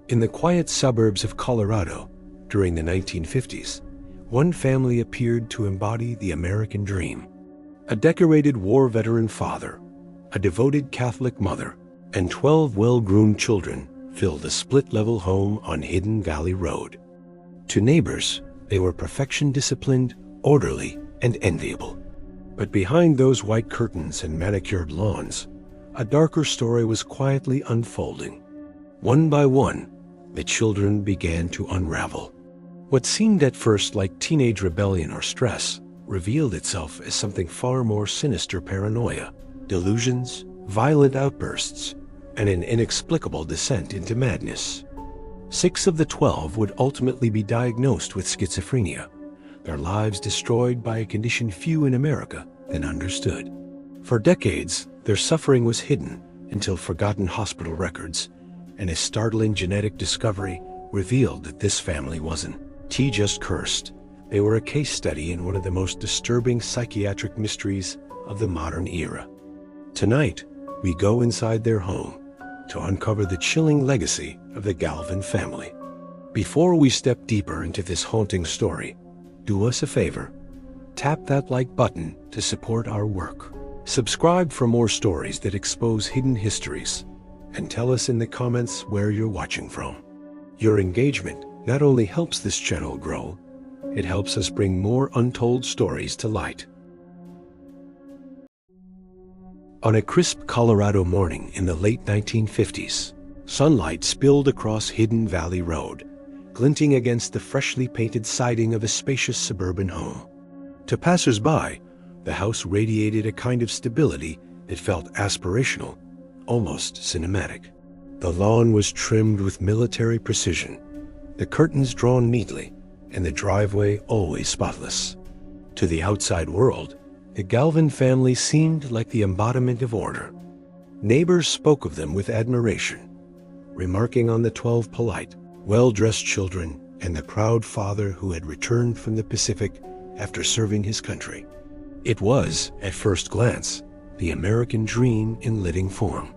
In the quiet suburbs of Colorado, during the 1950s, one family appeared to embody the American dream. A decorated war veteran father, a devoted Catholic mother, and 12 well-groomed children filled a split-level home on Hidden Valley Road. To neighbors, they were perfection disciplined, orderly, and enviable. But behind those white curtains and manicured lawns, a darker story was quietly unfolding. One by one, the children began to unravel. What seemed at first like teenage rebellion or stress revealed itself as something far more sinister: paranoia, delusions, violent outbursts, and an inexplicable descent into madness. 6 of the 12 would ultimately be diagnosed with schizophrenia, their lives destroyed by a condition few in America then understood. For decades, their suffering was hidden until forgotten hospital records and a startling genetic discovery revealed that this family wasn't just cursed. They were a case study in one of the most disturbing psychiatric mysteries of the modern era. Tonight, we go inside their home to uncover the chilling legacy of the Galvin family. Before we step deeper into this haunting story, do us a favor. Tap that like button to support our work. Subscribe for more stories that expose hidden histories, and tell us in the comments where you're watching from. Your engagement not only helps this channel grow, it helps us bring more untold stories to light. On a crisp Colorado morning in the late 1950s, sunlight spilled across Hidden Valley Road, glinting against the freshly painted siding of a spacious suburban home. To passers-by, the house radiated a kind of stability that felt aspirational, almost cinematic. The lawn was trimmed with military precision, the curtains drawn neatly, and the driveway always spotless. To the outside world, the Galvin family seemed like the embodiment of order. Neighbors spoke of them with admiration, remarking on the 12 polite, well-dressed children and the proud father who had returned from the Pacific after serving his country. It was, at first glance, the American dream in living form.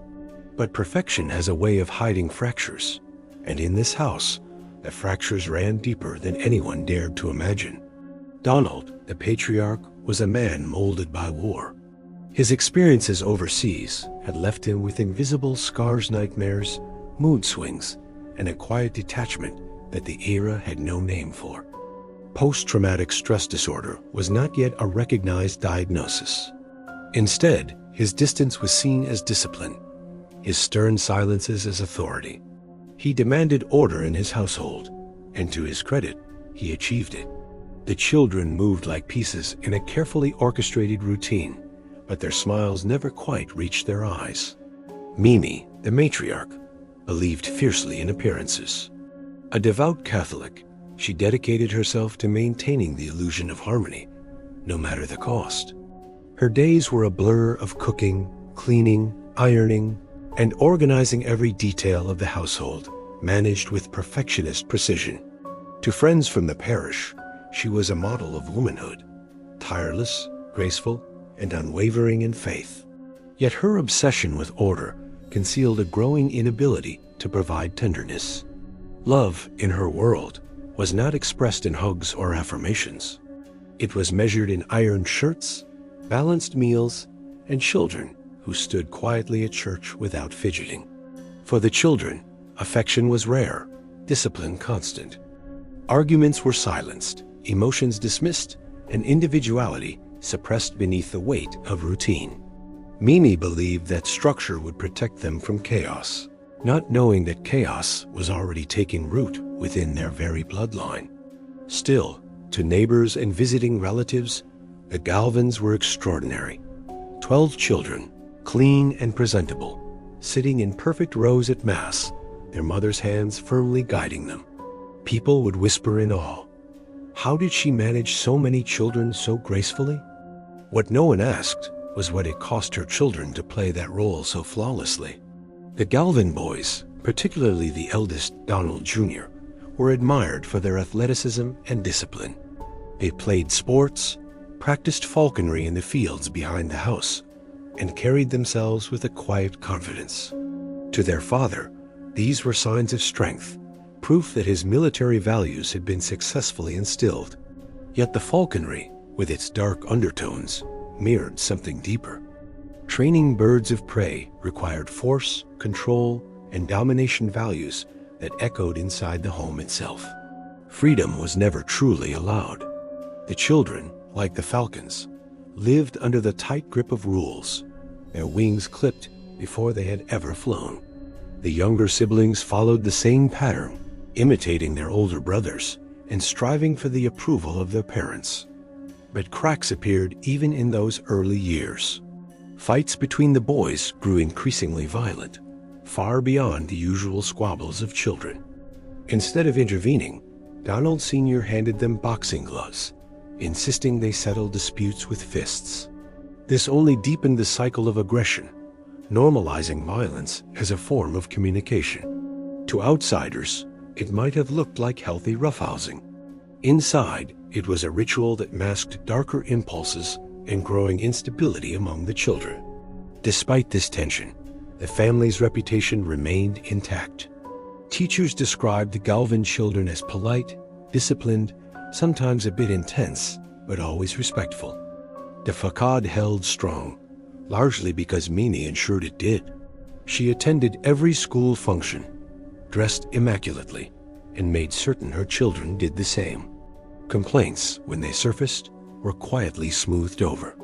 But perfection has a way of hiding fractures, and in this house, the fractures ran deeper than anyone dared to imagine. Donald, the patriarch, was a man molded by war. His experiences overseas had left him with invisible scars, nightmares, mood swings, and a quiet detachment that the era had no name for. Post-traumatic stress disorder was not yet a recognized diagnosis. Instead, his distance was seen as discipline, his stern silences as authority. He demanded order in his household, and to his credit, he achieved it. The children moved like pieces in a carefully orchestrated routine, but their smiles never quite reached their eyes. Mimi, the matriarch, believed fiercely in appearances. A devout Catholic, she dedicated herself to maintaining the illusion of harmony, no matter the cost. Her days were a blur of cooking, cleaning, ironing, and organizing every detail of the household, managed with perfectionist precision. To friends from the parish, she was a model of womanhood, tireless, graceful, and unwavering in faith. Yet her obsession with order concealed a growing inability to provide tenderness. Love, in her world, was not expressed in hugs or affirmations. It was measured in ironed shirts, balanced meals, and children who stood quietly at church without fidgeting. For the children, affection was rare, discipline constant. Arguments were silenced, emotions dismissed, and individuality suppressed beneath the weight of routine. Mimi believed that structure would protect them from chaos, not knowing that chaos was already taking root within their very bloodline. Still, to neighbors and visiting relatives, the Galvins were extraordinary. 12 children, clean and presentable, sitting in perfect rows at Mass, their mother's hands firmly guiding them. People would whisper in awe, "How did she manage so many children so gracefully?" What no one asked was what it cost her children to play that role so flawlessly. The Galvin boys, particularly the eldest, Donald Jr., were admired for their athleticism and discipline. They played sports, practiced falconry in the fields behind the house, and carried themselves with a quiet confidence. To their father, these were signs of strength proof that his military values had been successfully instilled. Yet the falconry, with its dark undertones, mirrored something deeper. Training birds of prey required force, control, and domination values that echoed inside the home itself. Freedom was never truly allowed. The children, like the falcons, lived under the tight grip of rules, their wings clipped before they had ever flown. The younger siblings followed the same pattern, imitating their older brothers and striving for the approval of their parents. But cracks appeared even in those early years. Fights between the boys grew increasingly violent, far beyond the usual squabbles of children. Instead of intervening, Donald Sr. handed them boxing gloves, insisting they settle disputes with fists. This only deepened the cycle of aggression, normalizing violence as a form of communication. To outsiders, it might have looked like healthy roughhousing. Inside, it was a ritual that masked darker impulses and growing instability among the children. Despite this tension, the family's reputation remained intact. Teachers described the Galvin children as polite, disciplined, sometimes a bit intense, but always respectful. The façade held strong, largely because Mimi ensured it did. She attended every school function, dressed immaculately, and made certain her children did the same. Complaints, when they surfaced, were quietly smoothed over.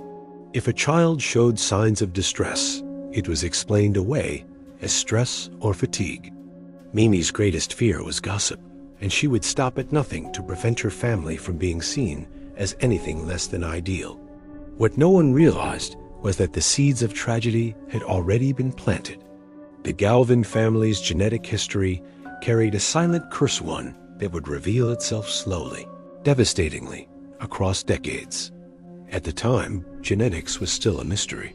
If a child showed signs of distress, it was explained away as stress or fatigue. Mimi's greatest fear was gossip, and she would stop at nothing to prevent her family from being seen as anything less than ideal. What no one realized was that the seeds of tragedy had already been planted. The Galvin family's genetic history carried a silent curse, one that would reveal itself slowly, devastatingly, across decades. At the time, genetics was still a mystery.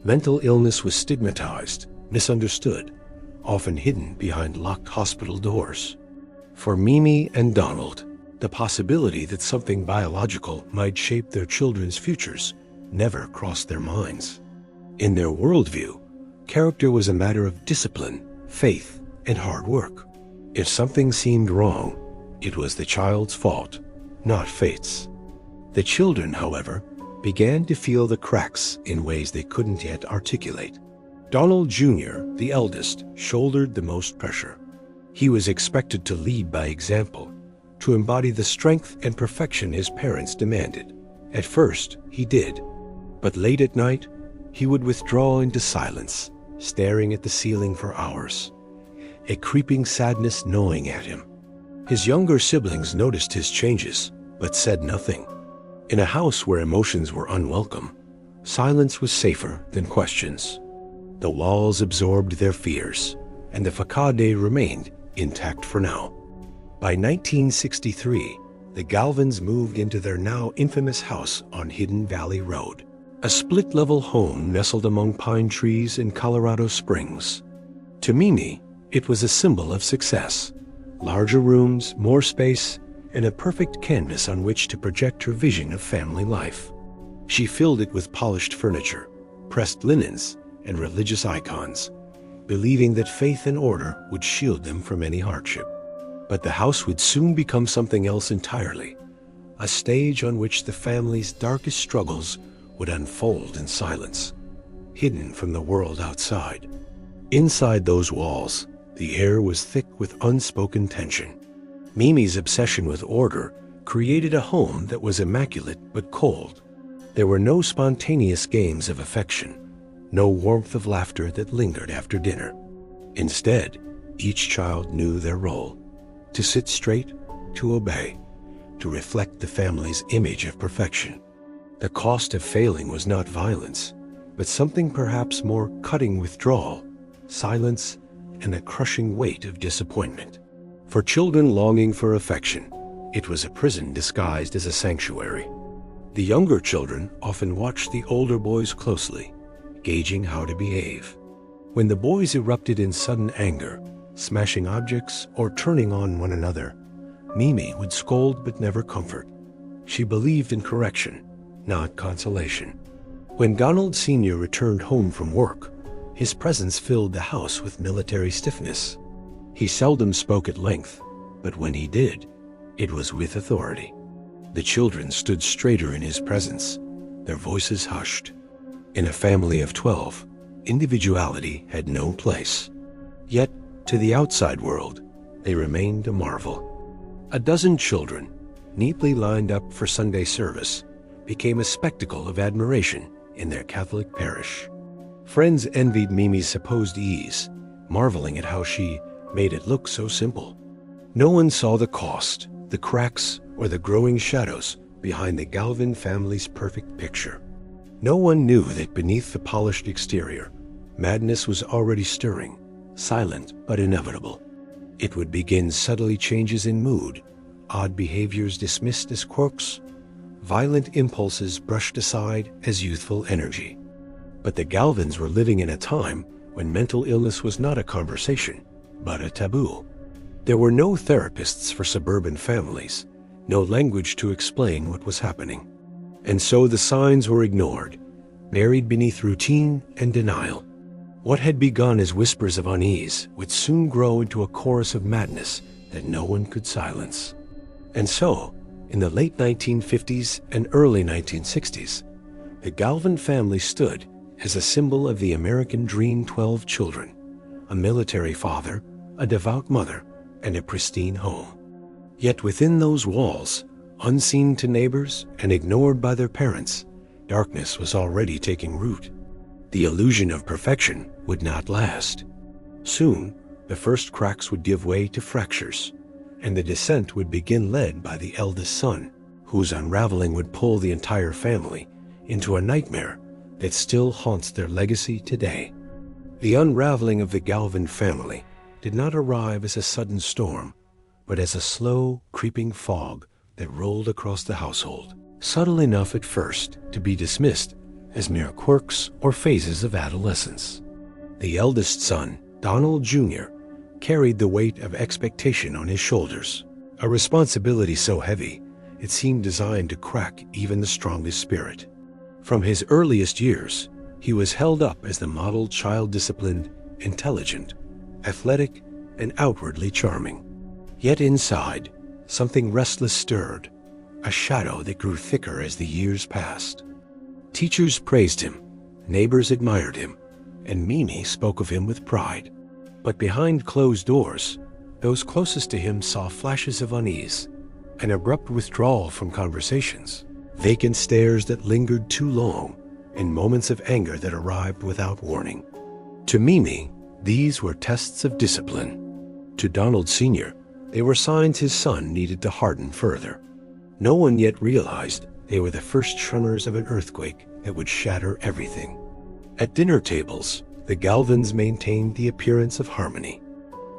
Mental illness was stigmatized, misunderstood, often hidden behind locked hospital doors. For Mimi and Donald, the possibility that something biological might shape their children's futures never crossed their minds. In their worldview, character was a matter of discipline, faith, and hard work. If something seemed wrong, it was the child's fault, not fate's. The children, however, began to feel the cracks in ways they couldn't yet articulate. Donald Jr., the eldest, shouldered the most pressure. He was expected to lead by example, to embody the strength and perfection his parents demanded. At first, he did. But late at night, he would withdraw into silence, staring at the ceiling for hours, a creeping sadness gnawing at him. His younger siblings noticed his changes, but said nothing. In a house where emotions were unwelcome, silence was safer than questions. The walls absorbed their fears, and the façade remained intact for now. By 1963, the Galvins moved into their now infamous house on Hidden Valley Road, a split-level home nestled among pine trees in Colorado Springs. To Mimi, it was a symbol of success. Larger rooms, more space, and a perfect canvas on which to project her vision of family life. She filled it with polished furniture, pressed linens, and religious icons, believing that faith and order would shield them from any hardship. But the house would soon become something else entirely, a stage on which the family's darkest struggles would unfold in silence, hidden from the world outside. Inside those walls, the air was thick with unspoken tension. Mimi's obsession with order created a home that was immaculate but cold. There were no spontaneous games of affection, no warmth of laughter that lingered after dinner. Instead, each child knew their role: to sit straight, to obey, to reflect the family's image of perfection. The cost of failing was not violence, but something perhaps more cutting: withdrawal, silence, and a crushing weight of disappointment. For children longing for affection, it was a prison disguised as a sanctuary. The younger children often watched the older boys closely, gauging how to behave. When the boys erupted in sudden anger, smashing objects or turning on one another, Mimi would scold but never comfort. She believed in correction, not consolation. When Donald Sr. returned home from work, his presence filled the house with military stiffness. He seldom spoke at length, but when he did, it was with authority. The children stood straighter in his presence, their voices hushed. In a family of 12, individuality had no place. Yet, to the outside world, they remained a marvel. A dozen children, neatly lined up for Sunday service, became a spectacle of admiration in their Catholic parish. Friends envied Mimi's supposed ease, marveling at how she made it look so simple. No one saw the cost, the cracks, or the growing shadows behind the Galvin family's perfect picture. No one knew that beneath the polished exterior, madness was already stirring, silent but inevitable. It would begin subtly changes in mood, odd behaviors dismissed as quirks, violent impulses brushed aside as youthful energy. But the Galvins were living in a time when mental illness was not a conversation, but a taboo. There were no therapists for suburban families, no language to explain what was happening. And so the signs were ignored, buried beneath routine and denial. What had begun as whispers of unease would soon grow into a chorus of madness that no one could silence. And so, in the late 1950s and early 1960s, the Galvin family stood as a symbol of the American dream: 12 children, a military father, a devout mother, and a pristine home. Yet within those walls, unseen to neighbors and ignored by their parents, darkness was already taking root. The illusion of perfection would not last. Soon, the first cracks would give way to fractures, and the descent would begin led by the eldest son, whose unraveling would pull the entire family into a nightmare that still haunts their legacy today. The unraveling of the Galvin family did not arrive as a sudden storm, but as a slow, creeping fog that rolled across the household, subtle enough at first to be dismissed as mere quirks or phases of adolescence. The eldest son, Donald Jr., carried the weight of expectation on his shoulders, a responsibility so heavy it seemed designed to crack even the strongest spirit. From his earliest years, he was held up as the model child, disciplined, intelligent, athletic, and outwardly charming. Yet inside, something restless stirred, a shadow that grew thicker as the years passed. Teachers praised him, neighbors admired him, and Mimi spoke of him with pride. But behind closed doors, those closest to him saw flashes of unease, an abrupt withdrawal from conversations, vacant stares that lingered too long, and moments of anger that arrived without warning. To Mimi, these were tests of discipline. To Donald Sr., they were signs his son needed to harden further. No one yet realized they were the first tremors of an earthquake that would shatter everything. At dinner tables, the Galvins maintained the appearance of harmony.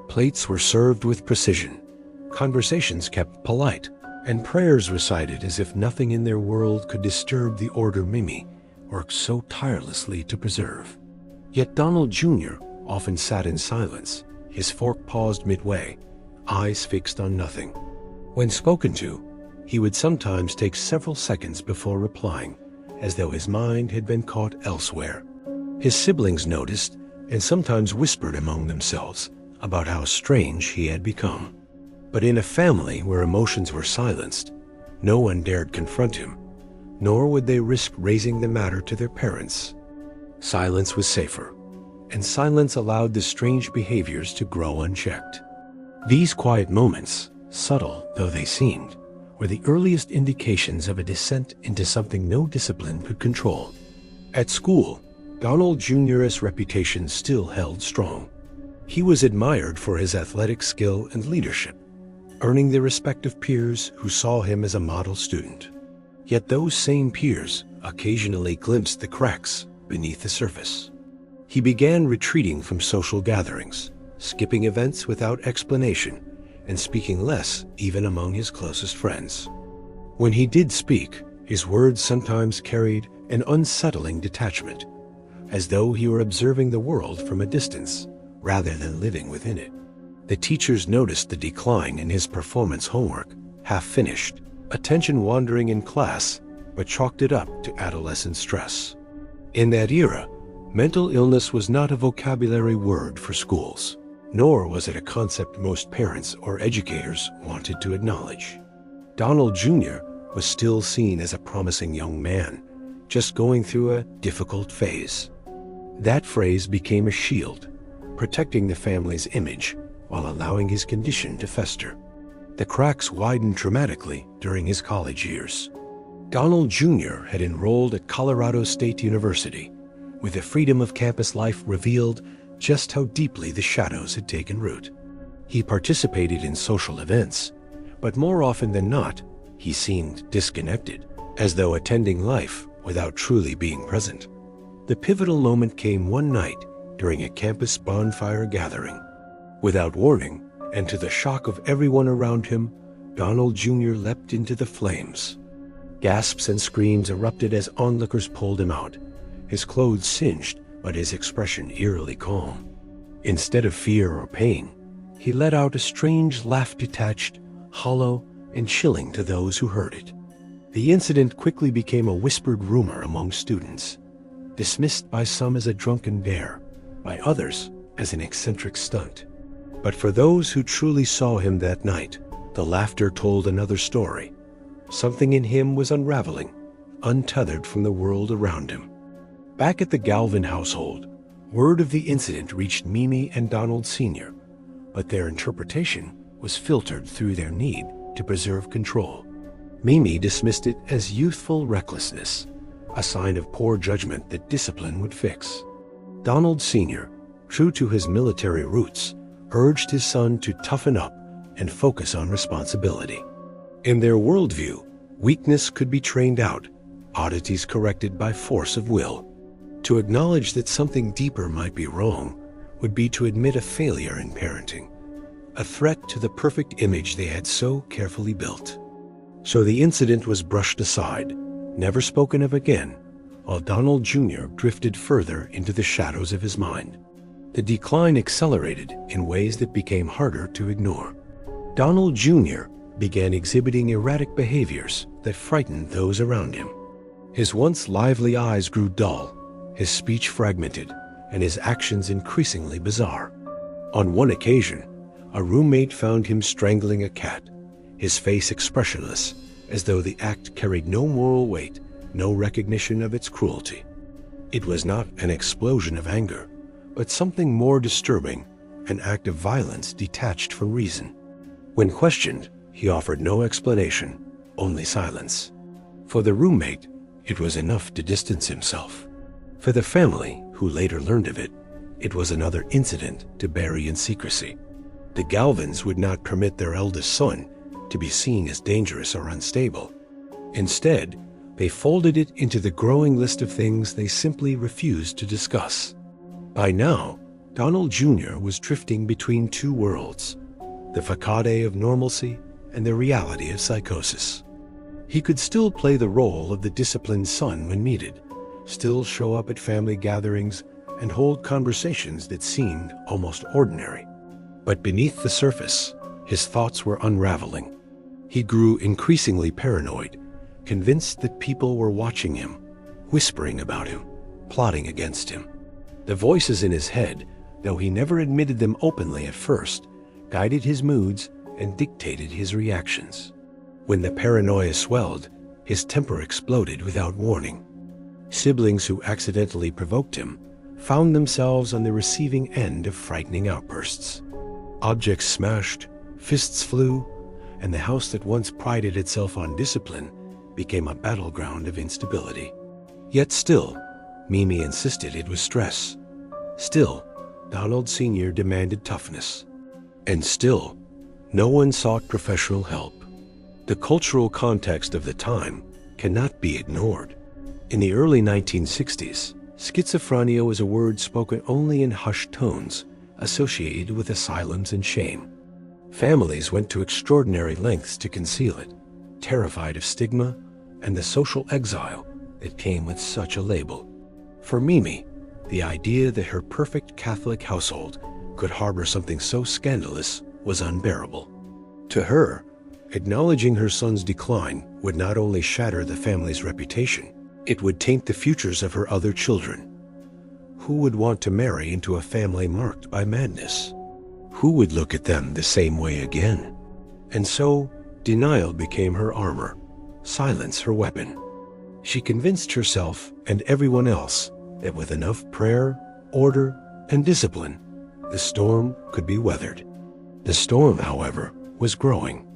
Plates were served with precision, conversations kept polite, and prayers recited as if nothing in their world could disturb the order Mimi worked so tirelessly to preserve. Yet Donald Jr. often sat in silence, his fork paused midway, eyes fixed on nothing. When spoken to, he would sometimes take several seconds before replying, as though his mind had been caught elsewhere. His siblings noticed and sometimes whispered among themselves about how strange he had become. But in a family where emotions were silenced, no one dared confront him, nor would they risk raising the matter to their parents. Silence was safer, and silence allowed the strange behaviors to grow unchecked. These quiet moments, subtle though they seemed, were the earliest indications of a descent into something no discipline could control. At school, Donald Jr.'s reputation still held strong. He was admired for his athletic skill and leadership, earning the respect of peers who saw him as a model student. Yet those same peers occasionally glimpsed the cracks beneath the surface. He began retreating from social gatherings, skipping events without explanation, and speaking less even among his closest friends. When he did speak, his words sometimes carried an unsettling detachment, as though he were observing the world from a distance rather than living within it. The teachers noticed the decline in his performance homework, half finished, attention wandering in class, but chalked it up to adolescent stress. In that era, mental illness was not a vocabulary word for schools. nor was it a concept most parents or educators wanted to acknowledge. Donald Jr. was still seen as a promising young man, just going through a difficult phase. That phrase became a shield, protecting the family's image while allowing his condition to fester. The cracks widened dramatically during his college years. Donald Jr. had enrolled at Colorado State University, with the freedom of campus life revealed just how deeply the shadows had taken root. He participated in social events, but more often than not, he seemed disconnected, as though attending life without truly being present. The pivotal moment came one night during a campus bonfire gathering. Without warning, and to the shock of everyone around him, Donald Jr. leapt into the flames. Gasps and screams erupted as onlookers pulled him out, his clothes singed, but his expression eerily calm. Instead of fear or pain, he let out a strange laugh, detached, hollow, and chilling to those who heard it. The incident quickly became a whispered rumor among students, dismissed by some as a drunken dare, by others as an eccentric stunt. But for those who truly saw him that night, the laughter told another story. Something in him was unraveling, untethered from the world around him. Back at the Galvin household, word of the incident reached Mimi and Donald Sr., but their interpretation was filtered through their need to preserve control. Mimi dismissed it as youthful recklessness, a sign of poor judgment that discipline would fix. Donald Sr., true to his military roots, urged his son to toughen up and focus on responsibility. In their worldview, weakness could be trained out, oddities corrected by force of will. To acknowledge that something deeper might be wrong would be to admit a failure in parenting, a threat to the perfect image they had so carefully built. So the incident was brushed aside, never spoken of again, while Donald Jr. drifted further into the shadows of his mind. The decline accelerated in ways that became harder to ignore. Donald Jr. began exhibiting erratic behaviors that frightened those around him. His once lively eyes grew dull, his speech fragmented, and his actions increasingly bizarre. On one occasion, a roommate found him strangling a cat, his face expressionless, as though the act carried no moral weight, no recognition of its cruelty. It was not an explosion of anger, but something more disturbing, an act of violence detached from reason. When questioned, he offered no explanation, only silence. For the roommate, it was enough to distance himself. For the family, who later learned of it, it was another incident to bury in secrecy. The Galvins would not permit their eldest son to be seen as dangerous or unstable. Instead, they folded it into the growing list of things they simply refused to discuss. By now, Donald Jr. was drifting between two worlds, the façade of normalcy and the reality of psychosis. He could still play the role of the disciplined son when needed, still show up at family gatherings and hold conversations that seemed almost ordinary. But beneath the surface, his thoughts were unraveling. He grew increasingly paranoid, convinced that people were watching him, whispering about him, plotting against him. The voices in his head, though he never admitted them openly at first, guided his moods and dictated his reactions. When the paranoia swelled, his temper exploded without warning. Siblings who accidentally provoked him found themselves on the receiving end of frightening outbursts. Objects smashed, fists flew, and the house that once prided itself on discipline became a battleground of instability. Yet still, Mimi insisted it was stress. Still, Donald Sr. demanded toughness. And still, no one sought professional help. The cultural context of the time cannot be ignored. In the early 1960s, schizophrenia was a word spoken only in hushed tones, associated with asylums and shame. Families went to extraordinary lengths to conceal it, terrified of stigma and the social exile that came with such a label. For Mimi, the idea that her perfect Catholic household could harbor something so scandalous was unbearable. To her, acknowledging her son's decline would not only shatter the family's reputation, it would taint the futures of her other children. Who would want to marry into a family marked by madness? Who would look at them the same way again? And so, denial became her armor, silence her weapon. She convinced herself and everyone else that with enough prayer, order, and discipline, the storm could be weathered. The storm, however, was growing.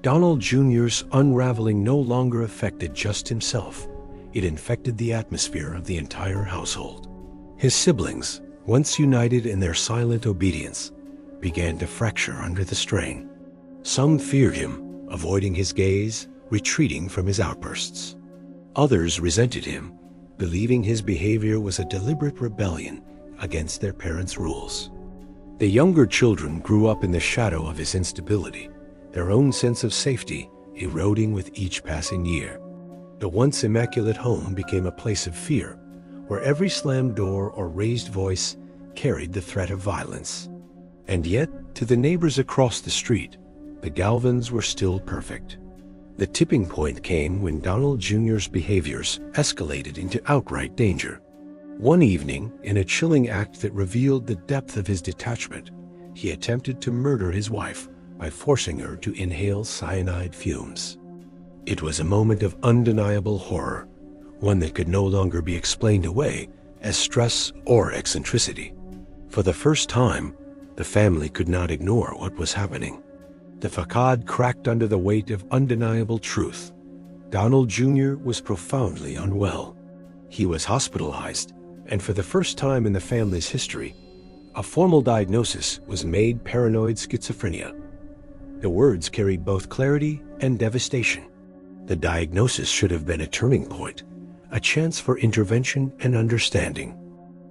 Donald Jr.'s unraveling no longer affected just himself. It infected the atmosphere of the entire household. His siblings, once united in their silent obedience, began to fracture under the strain. Some feared him, avoiding his gaze, retreating from his outbursts. Others resented him, believing his behavior was a deliberate rebellion against their parents' rules. The younger children grew up in the shadow of his instability, their own sense of safety eroding with each passing year. The once immaculate home became a place of fear, where every slammed door or raised voice carried the threat of violence. And yet, to the neighbors across the street, the Galvins were still perfect. The tipping point came when Donald Jr.'s behaviors escalated into outright danger. One evening, in a chilling act that revealed the depth of his detachment, he attempted to murder his wife by forcing her to inhale cyanide fumes. It was a moment of undeniable horror, one that could no longer be explained away as stress or eccentricity. For the first time, the family could not ignore what was happening. The façade cracked under the weight of undeniable truth. Donald Jr. was profoundly unwell. He was hospitalized, and for the first time in the family's history, a formal diagnosis was made: paranoid schizophrenia. The words carried both clarity and devastation. The diagnosis should have been a turning point, a chance for intervention and understanding.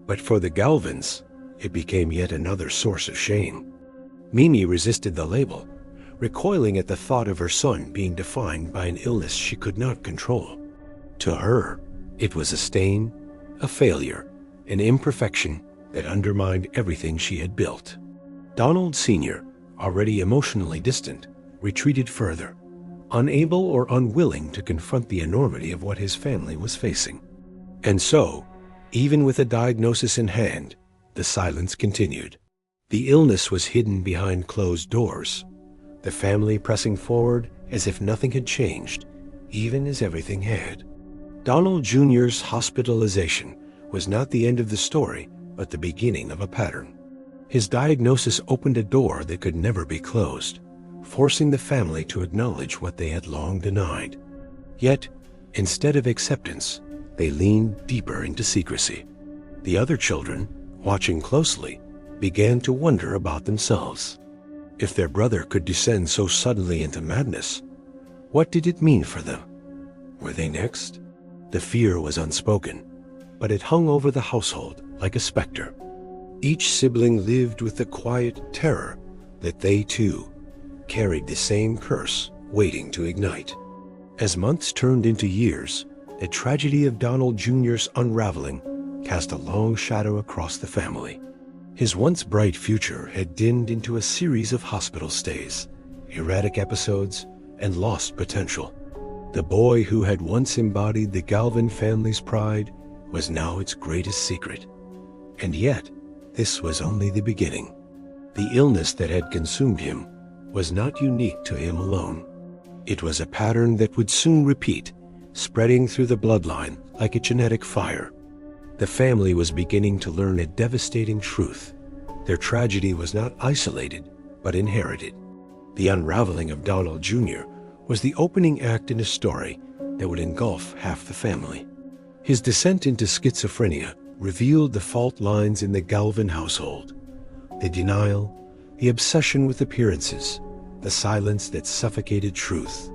But for the Galvins, it became yet another source of shame. Mimi resisted the label, recoiling at the thought of her son being defined by an illness she could not control. To her, it was a stain, a failure, an imperfection that undermined everything she had built. Donald Sr., already emotionally distant, retreated further, unable or unwilling to confront the enormity of what his family was facing. And so, even with a diagnosis in hand, the silence continued. The illness was hidden behind closed doors, the family pressing forward as if nothing had changed, even as everything had. Donald Jr.'s hospitalization was not the end of the story, but the beginning of a pattern. His diagnosis opened a door that could never be closed, forcing the family to acknowledge what they had long denied. Yet, instead of acceptance, they leaned deeper into secrecy. The other children, watching closely, began to wonder about themselves. If their brother could descend so suddenly into madness, what did it mean for them? Were they next? The fear was unspoken, but it hung over the household like a specter. Each sibling lived with the quiet terror that they, too, carried the same curse waiting to ignite. As months turned into years, the tragedy of Donald Jr.'s unraveling cast a long shadow across the family. His once bright future had dimmed into a series of hospital stays, erratic episodes, and lost potential. The boy who had once embodied the Galvin family's pride was now its greatest secret. And yet, this was only the beginning. The illness that had consumed him was not unique to him alone. It was a pattern that would soon repeat, spreading through the bloodline like a genetic fire. The family was beginning to learn a devastating truth. Their tragedy was not isolated, but inherited. The unraveling of Donald Jr. was the opening act in a story that would engulf half the family. His descent into schizophrenia revealed the fault lines in the Galvin household: the denial, the obsession with appearances, the silence that suffocated truth.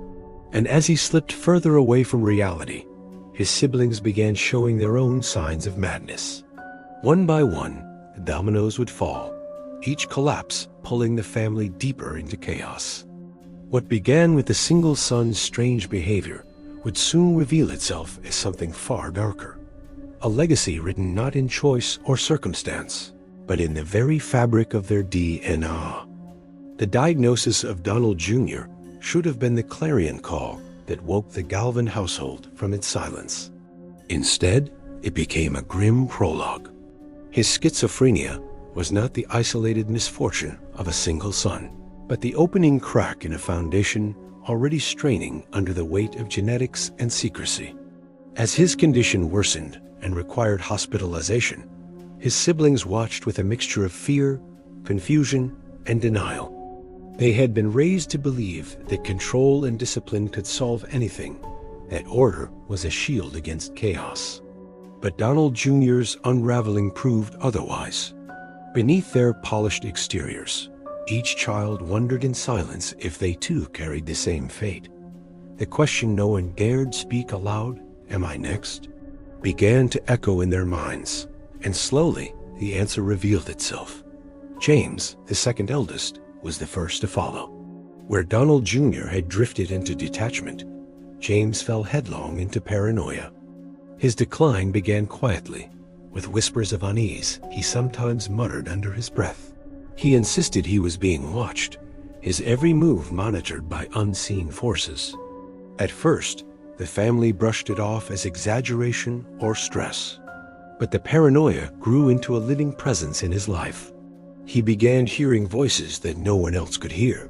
And as he slipped further away from reality, his siblings began showing their own signs of madness. One by one, the dominoes would fall, each collapse pulling the family deeper into chaos. What began with the single son's strange behavior would soon reveal itself as something far darker. A legacy written not in choice or circumstance, but in the very fabric of their DNA. The diagnosis of Donald Jr. should have been the clarion call that woke the Galvin household from its silence. Instead, it became a grim prologue. His schizophrenia, was not the isolated misfortune of a single son, but the opening crack in a foundation already straining under the weight of genetics and secrecy. As his condition worsened and required hospitalization, his siblings watched with a mixture of fear, confusion, and denial. They had been raised to believe that control and discipline could solve anything, that order was a shield against chaos. But Donald Jr.'s unraveling proved otherwise. Beneath their polished exteriors, each child wondered in silence if they too carried the same fate. The question no one dared speak aloud, "Am I next?" began to echo in their minds, and slowly the answer revealed itself. James, the second eldest, was the first to follow. Where Donald Jr. had drifted into detachment, James fell headlong into paranoia. His decline began quietly, with whispers of unease he sometimes muttered under his breath. He insisted he was being watched, his every move monitored by unseen forces. At first, the family brushed it off as exaggeration or stress. But the paranoia grew into a living presence in his life. He began hearing voices that no one else could hear,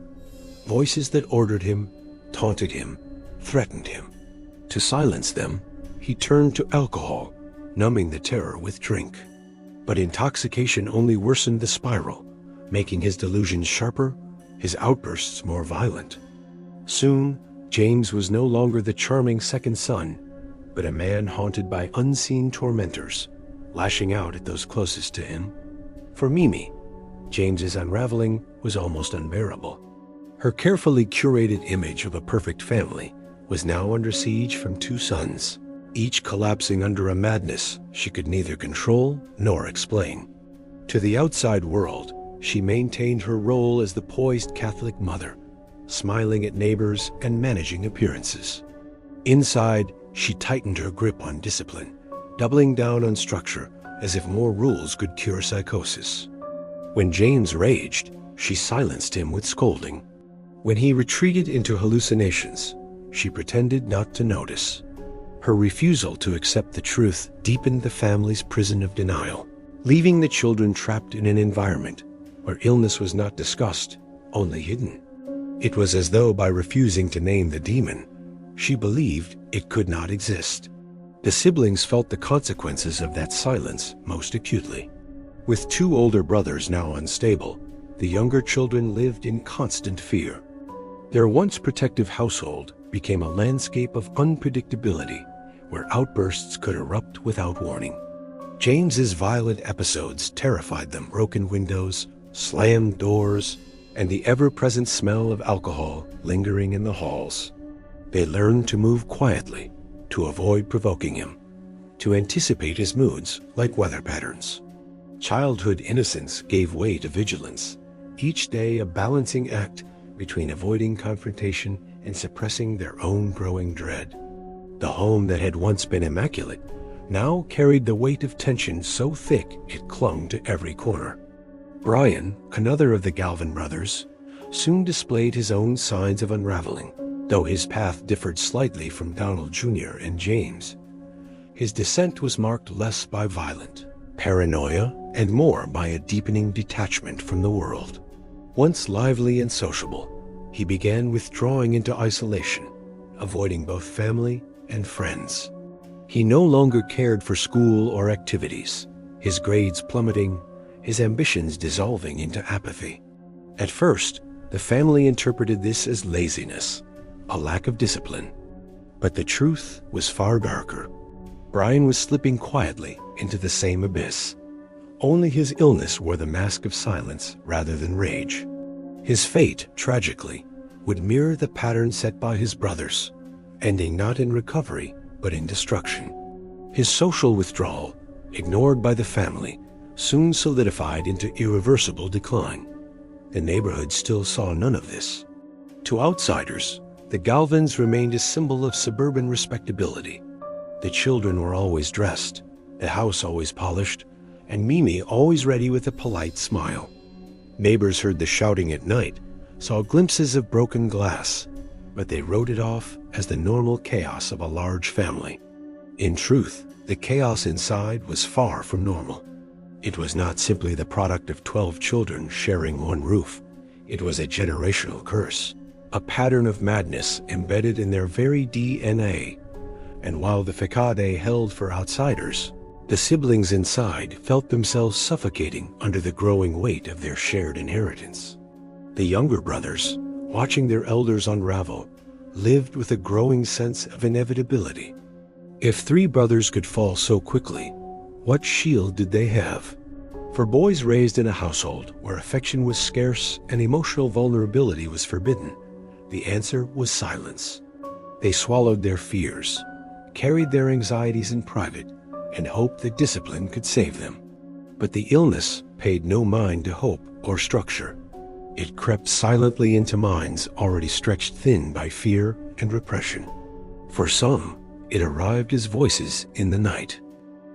voices that ordered him, taunted him, threatened him. To silence them, he turned to alcohol, numbing the terror with drink. But intoxication only worsened the spiral, making his delusions sharper, his outbursts more violent. Soon, James was no longer the charming second son, but a man haunted by unseen tormentors, lashing out at those closest to him. For Mimi, James's unraveling was almost unbearable. Her carefully curated image of a perfect family was now under siege from two sons, each collapsing under a madness she could neither control nor explain. To the outside world, she maintained her role as the poised Catholic mother, smiling at neighbors and managing appearances. Inside, she tightened her grip on discipline, doubling down on structure as if more rules could cure psychosis. When James raged, she silenced him with scolding. When he retreated into hallucinations, she pretended not to notice. Her refusal to accept the truth deepened the family's prison of denial, leaving the children trapped in an environment where illness was not discussed, only hidden. It was as though by refusing to name the demon, she believed it could not exist. The siblings felt the consequences of that silence most acutely. With two older brothers now unstable, the younger children lived in constant fear. Their once protective household became a landscape of unpredictability, where outbursts could erupt without warning. James's violent episodes terrified them. Broken windows, slammed doors, and the ever-present smell of alcohol lingering in the halls. They learned to move quietly, to avoid provoking him, to anticipate his moods like weather patterns. Childhood innocence gave way to vigilance, each day a balancing act between avoiding confrontation and suppressing their own growing dread. The home that had once been immaculate now carried the weight of tension so thick it clung to every corner. Brian, another of the Galvin brothers, soon displayed his own signs of unraveling. Though his path differed slightly from Donald Jr. and James, his descent was marked less by violent paranoia and more by a deepening detachment from the world. Once lively and sociable, he began withdrawing into isolation, avoiding both family and friends. He no longer cared for school or activities, his grades plummeting, his ambitions dissolving into apathy. At first, the family interpreted this as laziness, a lack of discipline. But the truth was far darker. Brian was slipping quietly into the same abyss. Only his illness wore the mask of silence rather than rage. His fate, tragically, would mirror the pattern set by his brothers, ending not in recovery, but in destruction. His social withdrawal, ignored by the family, soon solidified into irreversible decline. The neighborhood still saw none of this. To outsiders, the Galvins remained a symbol of suburban respectability. The children were always dressed, the house always polished, and Mimi always ready with a polite smile. Neighbors heard the shouting at night, saw glimpses of broken glass, but they wrote it off as the normal chaos of a large family. In truth, the chaos inside was far from normal. It was not simply the product of 12 children sharing one roof. It was a generational curse, a pattern of madness embedded in their very DNA. And while the façade held for outsiders, the siblings inside felt themselves suffocating under the growing weight of their shared inheritance. The younger brothers, watching their elders unravel, lived with a growing sense of inevitability. If 3 brothers could fall so quickly, what shield did they have? For boys raised in a household where affection was scarce and emotional vulnerability was forbidden, the answer was silence. They swallowed their fears, carried their anxieties in private, and hoped that discipline could save them. But the illness paid no mind to hope or structure. It crept silently into minds already stretched thin by fear and repression. For some, it arrived as voices in the night.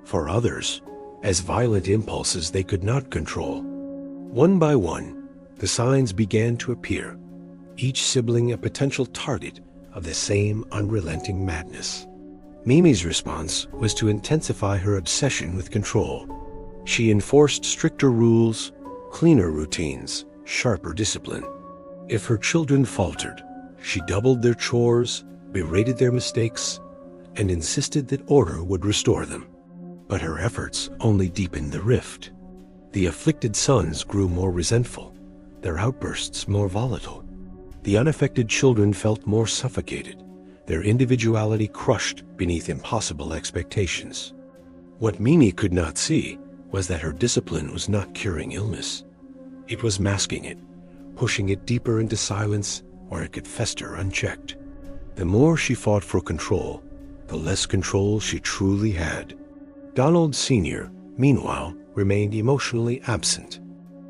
For others, as violent impulses they could not control. One by one, the signs began to appear, each sibling a potential target of the same unrelenting madness. Mimi's response was to intensify her obsession with control. She enforced stricter rules, cleaner routines, sharper discipline. If her children faltered, she doubled their chores, berated their mistakes, and insisted that order would restore them. But her efforts only deepened the rift. The afflicted sons grew more resentful, their outbursts more volatile. The unaffected children felt more suffocated, their individuality crushed beneath impossible expectations. What Mimi could not see was that her discipline was not curing illness. It was masking it, pushing it deeper into silence where it could fester unchecked. The more she fought for control, the less control she truly had. Donald Sr., meanwhile, remained emotionally absent.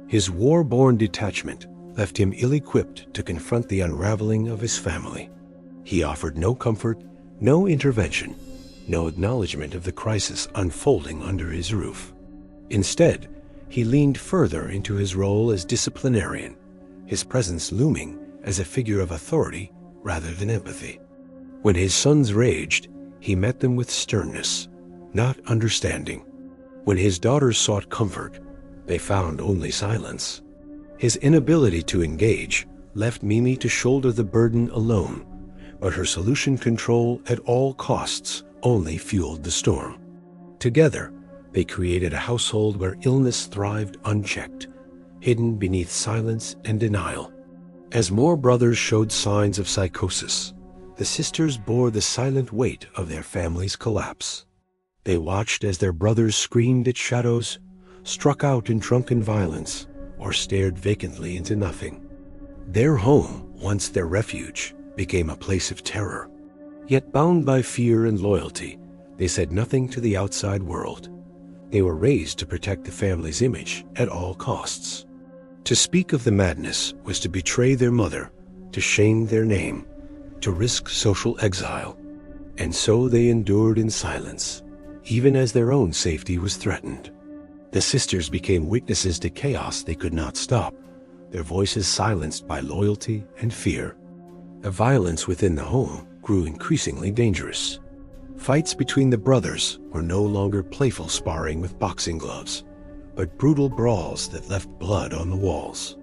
His war-born detachment left him ill-equipped to confront the unraveling of his family. He offered no comfort, no intervention, no acknowledgement of the crisis unfolding under his roof. Instead, he leaned further into his role as disciplinarian, his presence looming as a figure of authority rather than empathy. When his sons raged, he met them with sternness, not understanding. When his daughters sought comfort, they found only silence. His inability to engage left Mimi to shoulder the burden alone, but her solution control at all costs only fueled the storm. Together, they created a household where illness thrived unchecked, hidden beneath silence and denial. As more brothers showed signs of psychosis, the sisters bore the silent weight of their family's collapse. They watched as their brothers screamed at shadows, struck out in drunken violence, or stared vacantly into nothing. Their home, once their refuge, became a place of terror. Yet bound by fear and loyalty, they said nothing to the outside world. They were raised to protect the family's image at all costs. To speak of the madness was to betray their mother, to shame their name, to risk social exile. And so they endured in silence, even as their own safety was threatened. The sisters became witnesses to chaos they could not stop, their voices silenced by loyalty and fear. The violence within the home grew increasingly dangerous. Fights between the brothers were no longer playful sparring with boxing gloves, but brutal brawls that left blood on the walls.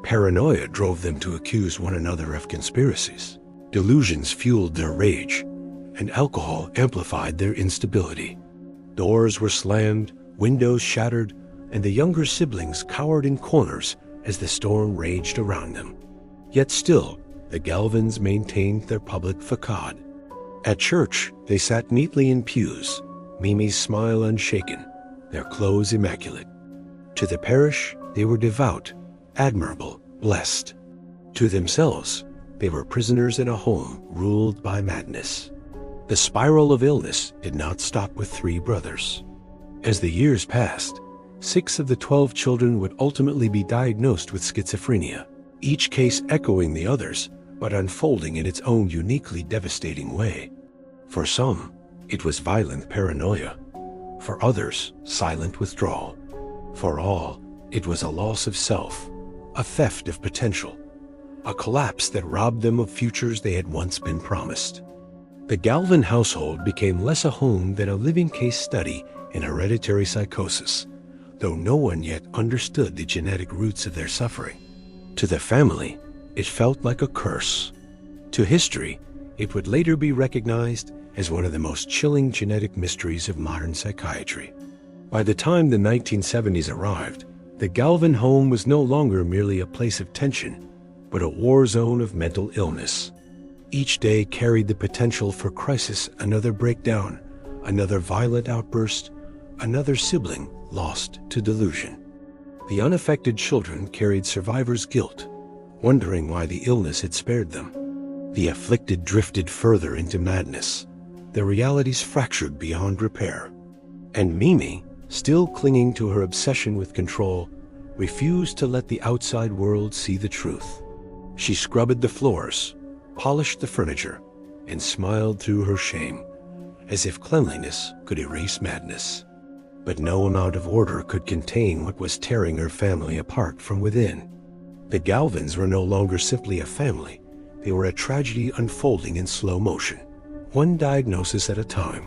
Paranoia drove them to accuse one another of conspiracies. Delusions fueled their rage, and alcohol amplified their instability. Doors were slammed, windows shattered, and the younger siblings cowered in corners as the storm raged around them. Yet still, the Galvins maintained their public façade. At church, they sat neatly in pews, Mimi's smile unshaken, their clothes immaculate. To the parish, they were devout, admirable, blessed. To themselves, they were prisoners in a home ruled by madness. The spiral of illness did not stop with 3 brothers. As the years passed, 6 of the 12 children would ultimately be diagnosed with schizophrenia, each case echoing the others, but unfolding in its own uniquely devastating way. For some, it was violent paranoia. For others, silent withdrawal. For all, it was a loss of self, a theft of potential, a collapse that robbed them of futures they had once been promised. The Galvin household became less a home than a living case study in hereditary psychosis, though no one yet understood the genetic roots of their suffering. To the family, it felt like a curse. To history, it would later be recognized as one of the most chilling genetic mysteries of modern psychiatry. By the time the 1970s arrived, the Galvin home was no longer merely a place of tension, but a war zone of mental illness. Each day carried the potential for crisis, another breakdown, another violent outburst, another sibling lost to delusion. The unaffected children carried survivor's guilt, wondering why the illness had spared them. The afflicted drifted further into madness, their realities fractured beyond repair. And Mimi, still clinging to her obsession with control, refused to let the outside world see the truth. She scrubbed the floors, polished the furniture, and smiled through her shame, as if cleanliness could erase madness. But no amount of order could contain what was tearing her family apart from within. The Galvins were no longer simply a family. They were a tragedy unfolding in slow motion, one diagnosis at a time.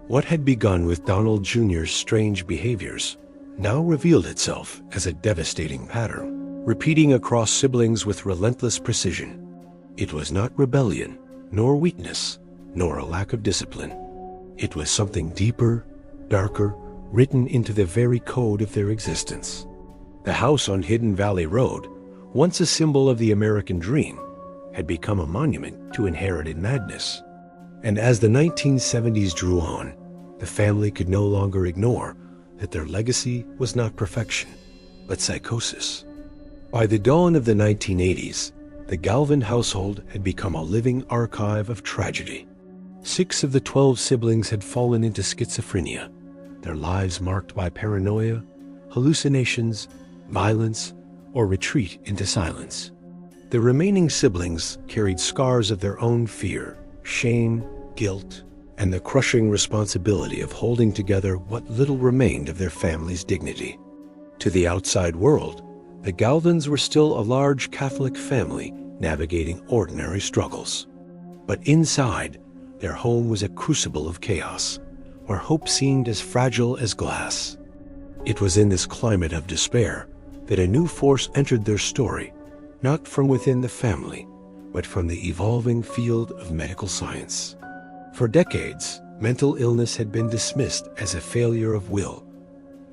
What had begun with Donald Jr.'s strange behaviors now revealed itself as a devastating pattern, repeating across siblings with relentless precision. It was not rebellion, nor weakness, nor a lack of discipline. It was something deeper, darker, written into the very code of their existence. The house on Hidden Valley Road, once a symbol of the American dream, had become a monument to inherited madness. And as the 1970s drew on, the family could no longer ignore that their legacy was not perfection, but psychosis. By the dawn of the 1980s, the Galvin household had become a living archive of tragedy. 6 of the 12 siblings had fallen into schizophrenia, their lives marked by paranoia, hallucinations, violence, or retreat into silence. The remaining siblings carried scars of their own fear, shame, guilt, and the crushing responsibility of holding together what little remained of their family's dignity. To the outside world, the Galvins were still a large Catholic family navigating ordinary struggles. But inside, their home was a crucible of chaos, where hope seemed as fragile as glass. It was in this climate of despair that a new force entered their story, not from within the family, but from the evolving field of medical science. For decades, mental illness had been dismissed as a failure of will,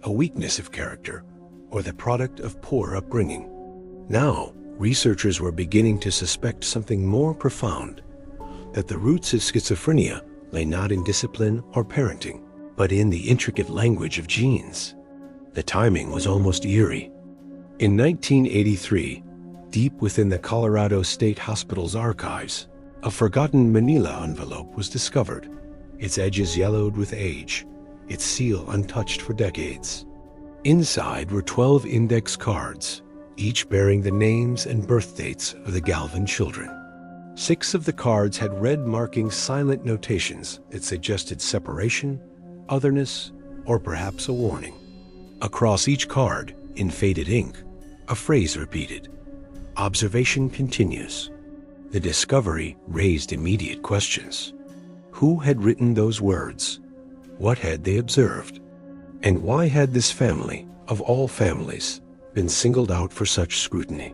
a weakness of character, or the product of poor upbringing. Now, researchers were beginning to suspect something more profound, that the roots of schizophrenia lay not in discipline or parenting, but in the intricate language of genes. The timing was almost eerie. In 1983, deep within the Colorado State Hospital's archives, a forgotten manila envelope was discovered, its edges yellowed with age, its seal untouched for decades. Inside were 12 index cards, each bearing the names and birth dates of the Galvin children. 6 of the cards had red marking silent notations that suggested separation, otherness, or perhaps a warning. Across each card, in faded ink, a phrase repeated: "Observation continues." The discovery raised immediate questions. Who had written those words? What had they observed? And why had this family, of all families, been singled out for such scrutiny?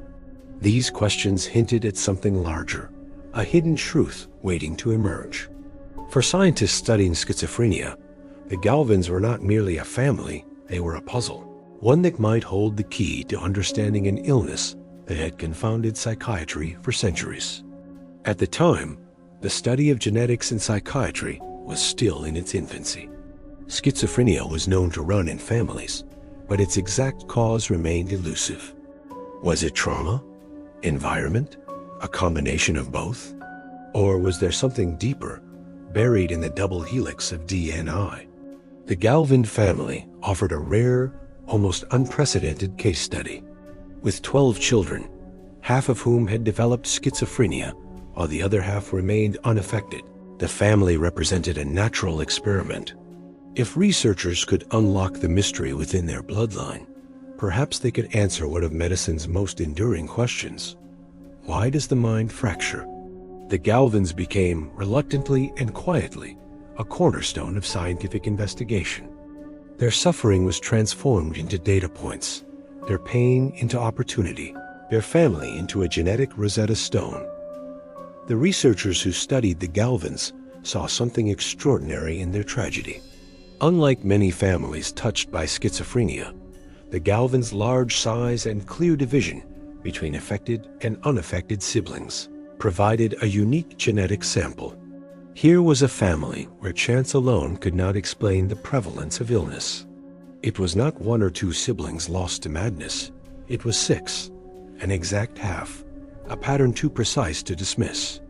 These questions hinted at something larger, a hidden truth waiting to emerge. For scientists studying schizophrenia, the Galvins were not merely a family, they were a puzzle, one that might hold the key to understanding an illness that had confounded psychiatry for centuries. At the time, the study of genetics in psychiatry was still in its infancy. Schizophrenia was known to run in families, but its exact cause remained elusive. Was it trauma? Environment? A combination of both? Or was there something deeper, buried in the double helix of DNA? The Galvin family offered a rare, almost unprecedented case study. With 12 children, half of whom had developed schizophrenia, while the other half remained unaffected, the family represented a natural experiment. If researchers could unlock the mystery within their bloodline, perhaps they could answer one of medicine's most enduring questions. Why does the mind fracture? The Galvins became, reluctantly and quietly, a cornerstone of scientific investigation. Their suffering was transformed into data points, their pain into opportunity, their family into a genetic Rosetta Stone. The researchers who studied the Galvins saw something extraordinary in their tragedy. Unlike many families touched by schizophrenia, the Galvins' large size and clear division between affected and unaffected siblings provided a unique genetic sample. Here was a family where chance alone could not explain the prevalence of illness. It was not one or two siblings lost to madness. It was 6, an exact half, a pattern too precise to dismiss.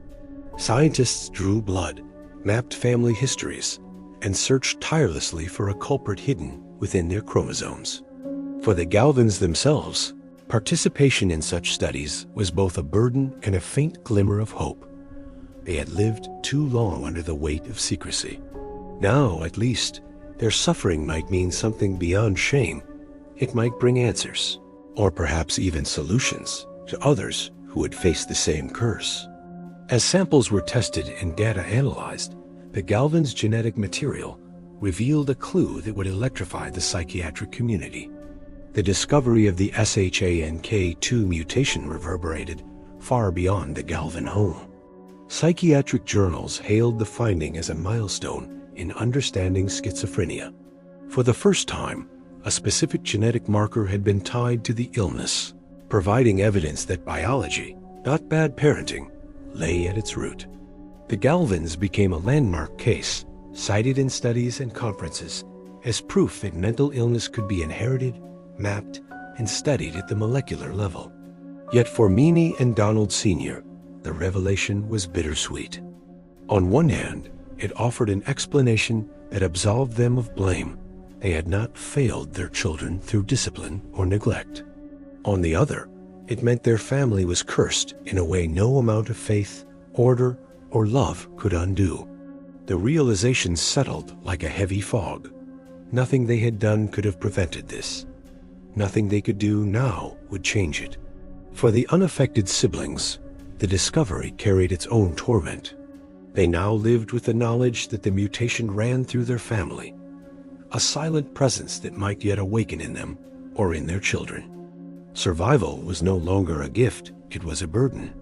Scientists drew blood, mapped family histories, and searched tirelessly for a culprit hidden within their chromosomes. For the Galvins themselves, participation in such studies was both a burden and a faint glimmer of hope. They had lived too long under the weight of secrecy. Now, at least, their suffering might mean something beyond shame. It might bring answers, or perhaps even solutions, to others who would face the same curse. As samples were tested and data analyzed, the Galvins' genetic material revealed a clue that would electrify the psychiatric community. The discovery of the SHANK2 mutation reverberated far beyond the Galvin home. Psychiatric journals hailed the finding as a milestone in understanding schizophrenia. For the first time, a specific genetic marker had been tied to the illness, providing evidence that biology, not bad parenting, lay at its root. The Galvins became a landmark case, cited in studies and conferences as proof that mental illness could be inherited, mapped, and studied at the molecular level. Yet for Meany and Donald Sr., the revelation was bittersweet. On one hand, it offered an explanation that absolved them of blame. They had not failed their children through discipline or neglect. On the other, it meant their family was cursed in a way no amount of faith, order, or love could undo. The realization settled like a heavy fog. Nothing they had done could have prevented this. Nothing they could do now would change it. For the unaffected siblings, the discovery carried its own torment. They now lived with the knowledge that the mutation ran through their family, a silent presence that might yet awaken in them or in their children. Survival was no longer a gift, it was a burden.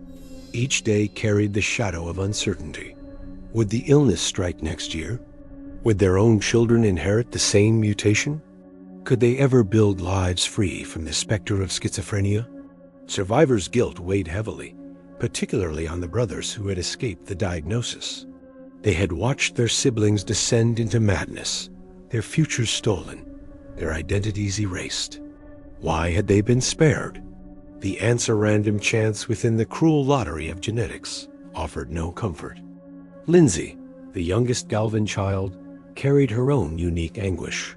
Each day carried the shadow of uncertainty. Would the illness strike next year? Would their own children inherit the same mutation? Could they ever build lives free from the specter of schizophrenia? Survivors' guilt weighed heavily, particularly on the brothers who had escaped the diagnosis. They had watched their siblings descend into madness, their futures stolen, their identities erased. Why had they been spared? The answer, random chance within the cruel lottery of genetics, offered no comfort. Lindsay, the youngest Galvin child, carried her own unique anguish.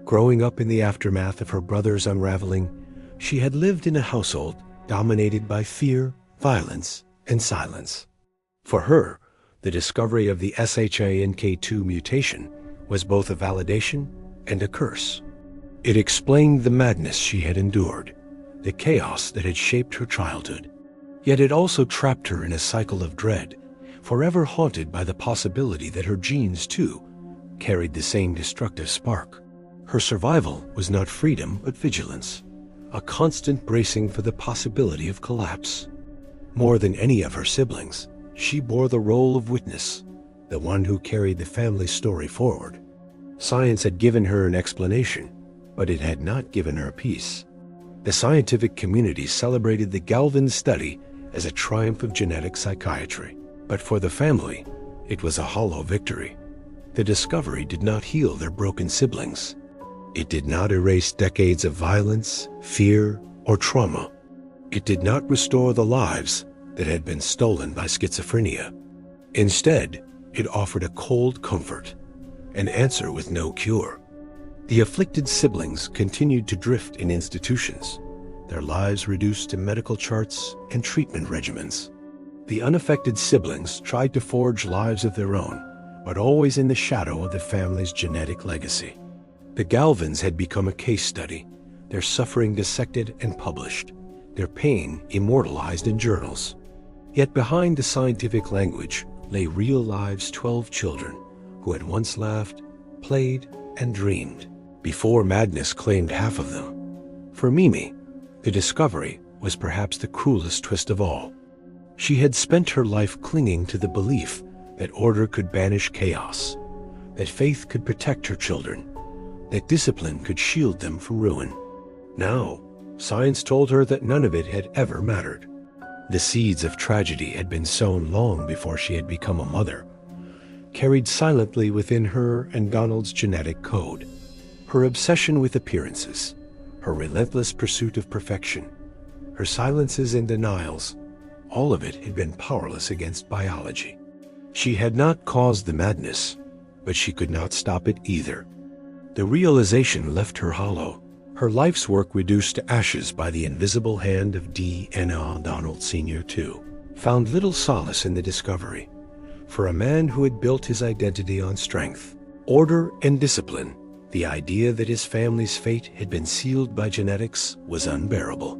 Growing up in the aftermath of her brother's unraveling, she had lived in a household dominated by fear, violence, and silence. For her, the discovery of the SHANK2 mutation was both a validation and a curse. It explained the madness she had endured, the chaos that had shaped her childhood. Yet it also trapped her in a cycle of dread, forever haunted by the possibility that her genes, too, carried the same destructive spark. Her survival was not freedom but vigilance, a constant bracing for the possibility of collapse. More than any of her siblings, she bore the role of witness, the one who carried the family story forward. Science had given her an explanation, but it had not given her peace. The scientific community celebrated the Galvin study as a triumph of genetic psychiatry. But for the family, it was a hollow victory. The discovery did not heal their broken siblings. It did not erase decades of violence, fear, or trauma. It did not restore the lives that had been stolen by schizophrenia. Instead, it offered a cold comfort, an answer with no cure. The afflicted siblings continued to drift in institutions, their lives reduced to medical charts and treatment regimens. The unaffected siblings tried to forge lives of their own, but always in the shadow of the family's genetic legacy. The Galvins had become a case study, their suffering dissected and published, their pain immortalized in journals. Yet behind the scientific language lay real lives, 12 children who had once laughed, played, and dreamed. before madness claimed half of them. For Mimi, the discovery was perhaps the cruelest twist of all. She had spent her life clinging to the belief that order could banish chaos, that faith could protect her children, that discipline could shield them from ruin. Now, science told her that none of it had ever mattered. The seeds of tragedy had been sown long before she had become a mother, carried silently within her and Donald's genetic code. Her obsession with appearances, her relentless pursuit of perfection, her silences and denials, all of it had been powerless against biology. She had not caused the madness, but she could not stop it either. The realization left her hollow, her life's work reduced to ashes by the invisible hand of DNA. Donald Sr., too, found little solace in the discovery. For a man who had built his identity on strength, order, and discipline, the idea that his family's fate had been sealed by genetics was unbearable.